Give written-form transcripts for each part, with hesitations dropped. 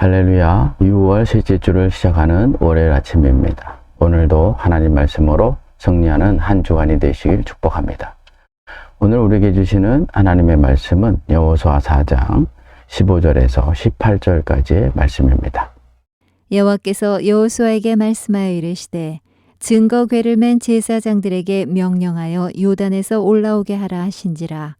할렐루야, 6월 셋째 주를 시작하는 월요일 아침입니다. 오늘도 하나님 말씀으로 승리하는 한 주간이 되시길 축복합니다. 오늘 우리에게 주시는 하나님의 말씀은 여호수아 4장 15절에서 18절까지의 말씀입니다. 여호와께서 여호수아에게 말씀하여 이르시되 증거 궤를 맨 제사장들에게 명령하여 요단에서 올라오게 하라 하신지라.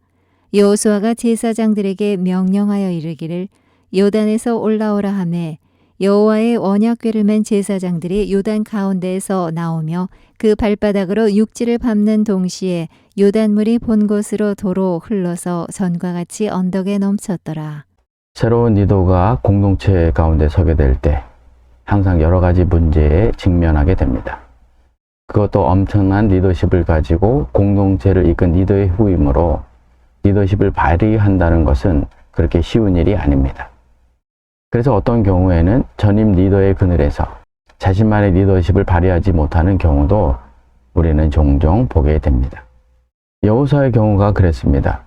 여호수아가 제사장들에게 명령하여 이르기를 요단에서 올라오라 하매 여호와의 언약궤를 맨 제사장들이 요단 가운데에서 나오며 그 발바닥으로 육지를 밟는 동시에 요단물이 본 곳으로 도로 흘러서 전과 같이 언덕에 넘쳤더라. 새로운 리더가 공동체 가운데 서게 될 때 항상 여러 가지 문제에 직면하게 됩니다. 그것도 엄청난 리더십을 가지고 공동체를 이끈 리더의 후임으로 리더십을 발휘한다는 것은 그렇게 쉬운 일이 아닙니다. 그래서 어떤 경우에는 전임 리더의 그늘에서 자신만의 리더십을 발휘하지 못하는 경우도 우리는 종종 보게 됩니다. 여호수아의 경우가 그랬습니다.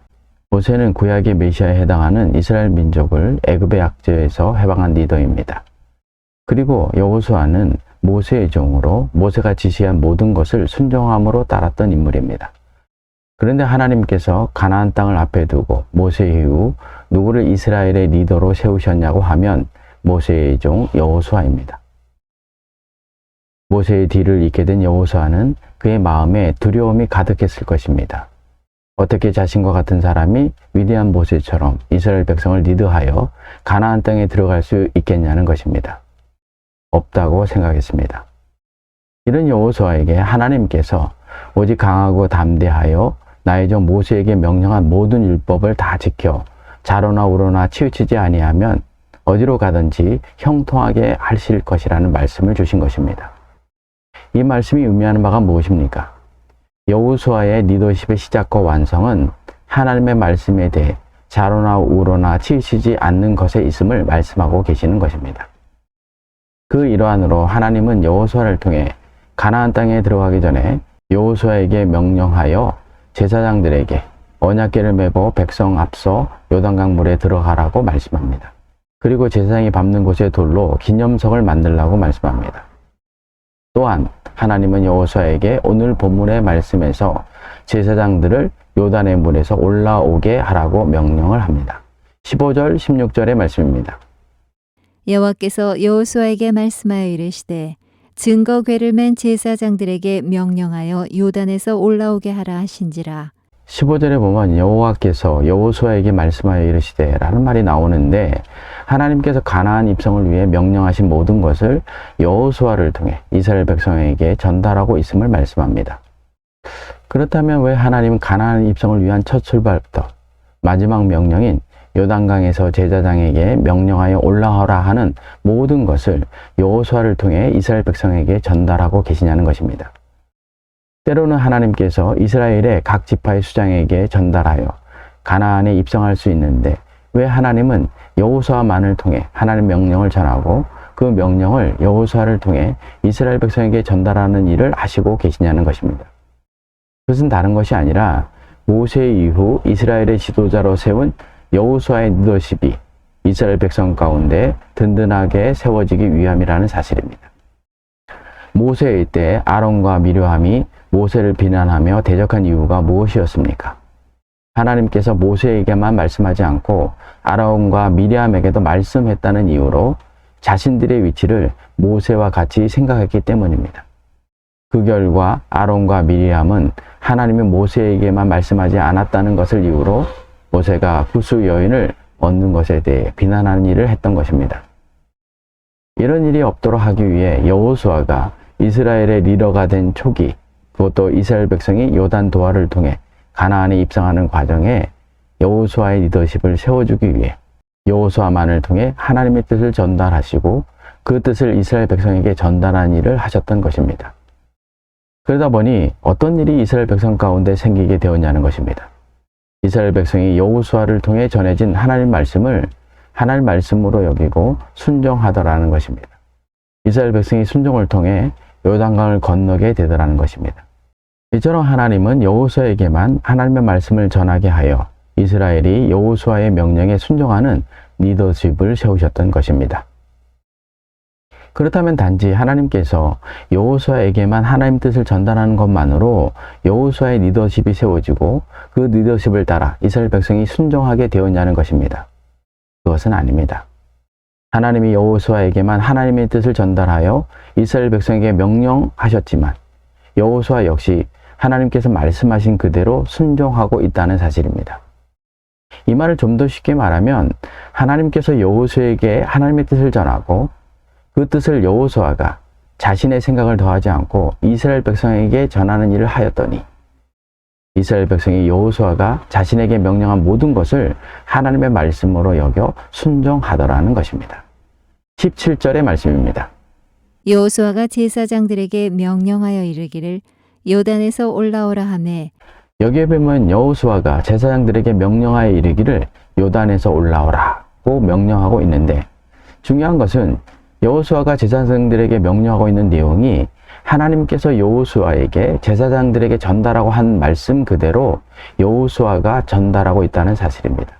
모세는 구약의 메시아에 해당하는 이스라엘 민족을 애굽의 약제에서 해방한 리더입니다. 그리고 여호수아는 모세의 종으로 모세가 지시한 모든 것을 순종함으로 따랐던 인물입니다. 그런데 하나님께서 가나안 땅을 앞에 두고 모세 이후 누구를 이스라엘의 리더로 세우셨냐고 하면 모세의 종 여호수아입니다. 모세의 뒤를 잇게 된 여호수아는 그의 마음에 두려움이 가득했을 것입니다. 어떻게 자신과 같은 사람이 위대한 모세처럼 이스라엘 백성을 리드하여 가나안 땅에 들어갈 수 있겠냐는 것입니다. 없다고 생각했습니다. 이런 여호수아에게 하나님께서 오직 강하고 담대하여 나의 종 모세에게 명령한 모든 율법을 다 지켜 좌로나 우로나 치우치지 아니하면 어디로 가든지 형통하게 하실 것이라는 말씀을 주신 것입니다. 이 말씀이 의미하는 바가 무엇입니까? 여호수아의 리더십의 시작과 완성은 하나님의 말씀에 대해 좌로나 우로나 치우치지 않는 것에 있음을 말씀하고 계시는 것입니다. 그 일환으로 하나님은 여호수아를 통해 가나안 땅에 들어가기 전에 여호수아에게 명령하여 제사장들에게 언약궤를 메고 백성 앞서 요단강 물에 들어가라고 말씀합니다. 그리고 제사장이 밟는 곳에 돌로 기념석을 만들라고 말씀합니다. 또한 하나님은 여호수아에게 오늘 본문의 말씀에서 제사장들을 요단의 물에서 올라오게 하라고 명령을 합니다. 15절, 16절의 말씀입니다. 여호와께서 여호수아에게 말씀하여 이르시되 증거 궤를 맨 제사장들에게 명령하여 요단에서 올라오게 하라 하신지라. 15절에 보면 여호와께서 여호수아에게 말씀하여 이르시되 라는 말이 나오는데 하나님께서 가나안 입성을 위해 명령하신 모든 것을 여호수아를 통해 이스라엘 백성에게 전달하고 있음을 말씀합니다. 그렇다면 왜 하나님은 가나안 입성을 위한 첫 출발부터 마지막 명령인 요단강에서 제사장에게 명령하여 올라오라 하는 모든 것을 여호수아를 통해 이스라엘 백성에게 전달하고 계시냐는 것입니다. 때로는 하나님께서 이스라엘의 각 지파의 수장에게 전달하여 가나안에 입성할 수 있는데 왜 하나님은 여호수아만을 통해 하나님 명령을 전하고 그 명령을 여호수아를 통해 이스라엘 백성에게 전달하는 일을 하시고 계시냐는 것입니다. 그것은 다른 것이 아니라 모세 이후 이스라엘의 지도자로 세운 여호수아의 리더십이 이스라엘 백성 가운데 든든하게 세워지기 위함이라는 사실입니다. 모세의 때 아론과 미르암이 모세를 비난하며 대적한 이유가 무엇이었습니까? 하나님께서 모세에게만 말씀하지 않고 아론과 미르암에게도 말씀했다는 이유로 자신들의 위치를 모세와 같이 생각했기 때문입니다. 그 결과 아론과 미르암은 하나님이 모세에게만 말씀하지 않았다는 것을 이유로 모세가 구수 여인을 얻는 것에 대해 비난하는 일을 했던 것입니다. 이런 일이 없도록 하기 위해 여호수아가 이스라엘의 리더가 된 초기, 그것도 이스라엘 백성이 요단 도하를 통해 가나안에 입성하는 과정에 여호수아의 리더십을 세워주기 위해 여호수아만을 통해 하나님의 뜻을 전달하시고 그 뜻을 이스라엘 백성에게 전달하는 일을 하셨던 것입니다. 그러다 보니 어떤 일이 이스라엘 백성 가운데 생기게 되었냐는 것입니다. 이스라엘 백성이 여호수아를 통해 전해진 하나님 말씀을 하나님 말씀으로 여기고 순종하더라는 것입니다. 이스라엘 백성이 순종을 통해 요단강을 건너게 되더라는 것입니다. 이처럼 하나님은 여호수아에게만 하나님의 말씀을 전하게 하여 이스라엘이 여호수아의 명령에 순종하는 리더십을 세우셨던 것입니다. 그렇다면 단지 하나님께서 여호수아에게만 하나님 뜻을 전달하는 것만으로 여호수아의 리더십이 세워지고 그 리더십을 따라 이스라엘 백성이 순종하게 되었냐는 것입니다. 그것은 아닙니다. 하나님이 여호수아에게만 하나님의 뜻을 전달하여 이스라엘 백성에게 명령하셨지만 여호수아 역시 하나님께서 말씀하신 그대로 순종하고 있다는 사실입니다. 이 말을 좀 더 쉽게 말하면 하나님께서 여호수아에게 하나님의 뜻을 전하고 그 뜻을 여호수아가 자신의 생각을 더하지 않고 이스라엘 백성에게 전하는 일을 하였더니 이스라엘 백성이 여호수아가 자신에게 명령한 모든 것을 하나님의 말씀으로 여겨 순종하더라는 것입니다. 17절의 말씀입니다. 여호수아가 제사장들에게 명령하여 이르기를 요단에서 올라오라 하매 여기에 보면 여호수아가 제사장들에게 명령하여 이르기를 요단에서 올라오라고 명령하고 있는데 중요한 것은 여호수아가 제사장들에게 명령하고 있는 내용이 하나님께서 여호수아에게 제사장들에게 전달하고 한 말씀 그대로 여호수아가 전달하고 있다는 사실입니다.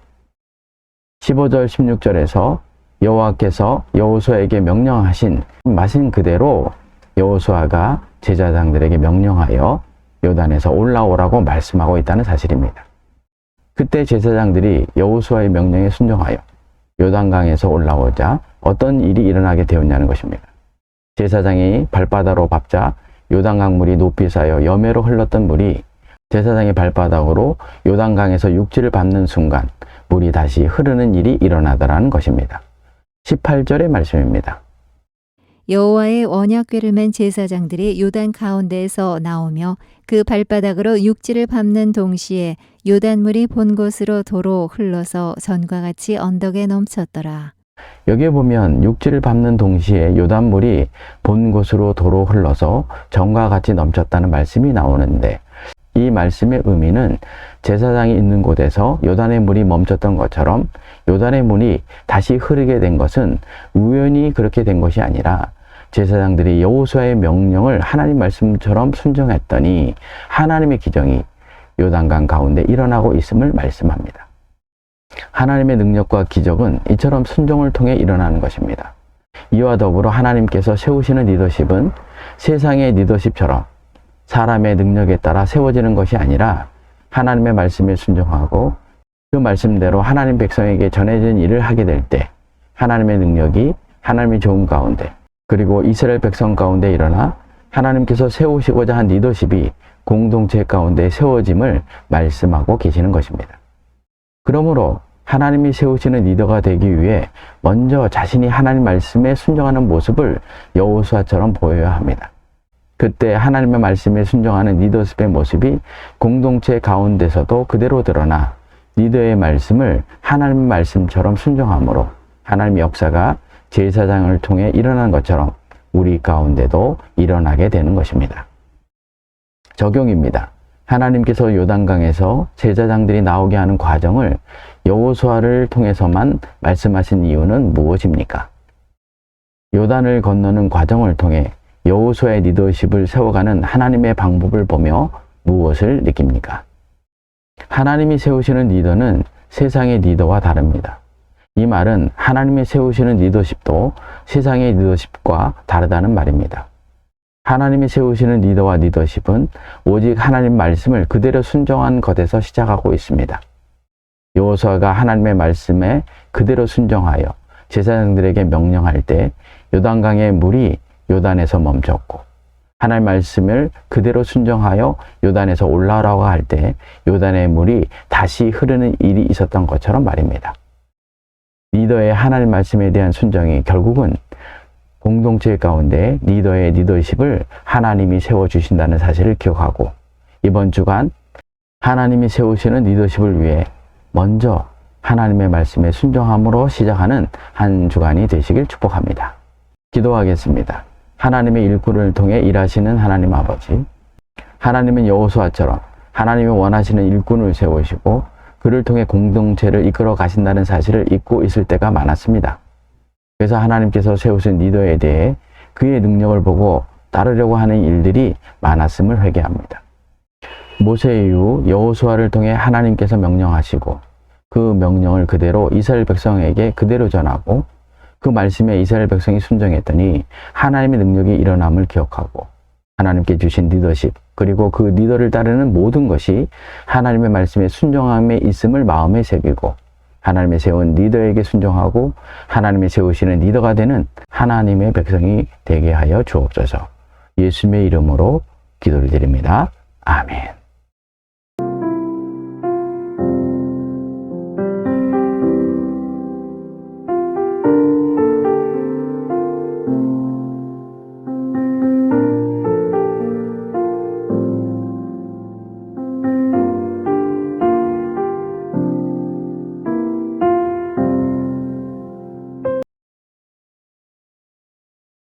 15절 16절에서 여호와께서 여호수아에게 명령하신 말씀 그대로 여호수아가 제사장들에게 명령하여 요단에서 올라오라고 말씀하고 있다는 사실입니다. 그때 제사장들이 여호수아의 명령에 순종하여 요단강에서 올라오자 어떤 일이 일어나게 되었냐는 것입니다. 제사장이 발바닥으로 밟자 요단강 물이 높이 쌓여 여매로 흘렀던 물이 제사장의 발바닥으로 요단강에서 육지를 밟는 순간 물이 다시 흐르는 일이 일어나더라는 것입니다. 18절의 말씀입니다. 여호와의 언약궤를 맨 제사장들이 요단 가운데에서 나오며 그 발바닥으로 육지를 밟는 동시에 요단물이 본 곳으로 도로 흘러서 전과 같이 언덕에 넘쳤더라. 여기에 보면 육지를 밟는 동시에 요단물이 본 곳으로 도로 흘러서 전과 같이 넘쳤다는 말씀이 나오는데 이 말씀의 의미는 제사장이 있는 곳에서 요단의 물이 멈췄던 것처럼 요단의 물이 다시 흐르게 된 것은 우연히 그렇게 된 것이 아니라 제사장들이 여호수아의 명령을 하나님 말씀처럼 순종했더니 하나님의 기정이 요단강 가운데 일어나고 있음을 말씀합니다. 하나님의 능력과 기적은 이처럼 순종을 통해 일어나는 것입니다. 이와 더불어 하나님께서 세우시는 리더십은 세상의 리더십처럼 사람의 능력에 따라 세워지는 것이 아니라 하나님의 말씀에 순종하고 그 말씀대로 하나님 백성에게 전해진 일을 하게 될 때 하나님의 능력이 하나님의 도움 가운데 그리고 이스라엘 백성 가운데 일어나 하나님께서 세우시고자 한 리더십이 공동체 가운데 세워짐을 말씀하고 계시는 것입니다. 그러므로 하나님이 세우시는 리더가 되기 위해 먼저 자신이 하나님 말씀에 순종하는 모습을 여호수아처럼 보여야 합니다. 그때 하나님의 말씀에 순종하는 리더십의 모습이 공동체 가운데서도 그대로 드러나 리더의 말씀을 하나님의 말씀처럼 순종함으로 하나님의 역사가 제사장을 통해 일어난 것처럼 우리 가운데도 일어나게 되는 것입니다. 적용입니다. 하나님께서 요단강에서 제사장들이 나오게 하는 과정을 여호수아를 통해서만 말씀하신 이유는 무엇입니까? 요단을 건너는 과정을 통해 여호수아의 리더십을 세워가는 하나님의 방법을 보며 무엇을 느낍니까? 하나님이 세우시는 리더는 세상의 리더와 다릅니다. 이 말은 하나님이 세우시는 리더십도 세상의 리더십과 다르다는 말입니다. 하나님이 세우시는 리더와 리더십은 오직 하나님 말씀을 그대로 순종한 것에서 시작하고 있습니다. 여호수아가 하나님의 말씀에 그대로 순종하여 제사장들에게 명령할 때 요단강의 물이 요단에서 멈췄고 하나님 말씀을 그대로 순종하여 요단에서 올라오라고 할 때 요단의 물이 다시 흐르는 일이 있었던 것처럼 말입니다. 리더의 하나님 말씀에 대한 순종이 결국은 공동체 가운데 리더의 리더십을 하나님이 세워주신다는 사실을 기억하고 이번 주간 하나님이 세우시는 리더십을 위해 먼저 하나님의 말씀에 순종함으로 시작하는 한 주간이 되시길 축복합니다. 기도하겠습니다. 하나님의 일꾼을 통해 일하시는 하나님 아버지, 하나님은 여호수아처럼 하나님이 원하시는 일꾼을 세우시고 그를 통해 공동체를 이끌어 가신다는 사실을 잊고 있을 때가 많았습니다. 그래서 하나님께서 세우신 리더에 대해 그의 능력을 보고 따르려고 하는 일들이 많았음을 회개합니다. 모세 이후 여호수아를 통해 하나님께서 명령하시고 그 명령을 그대로 이스라엘 백성에게 그대로 전하고 그 말씀에 이스라엘 백성이 순종했더니 하나님의 능력이 일어남을 기억하고 하나님께 주신 리더십 그리고 그 리더를 따르는 모든 것이 하나님의 말씀에 순종함에 있음을 마음에 새기고 하나님의 세운 리더에게 순종하고 하나님의 세우시는 리더가 되는 하나님의 백성이 되게 하여 주옵소서. 예수님의 이름으로 기도를 드립니다. 아멘.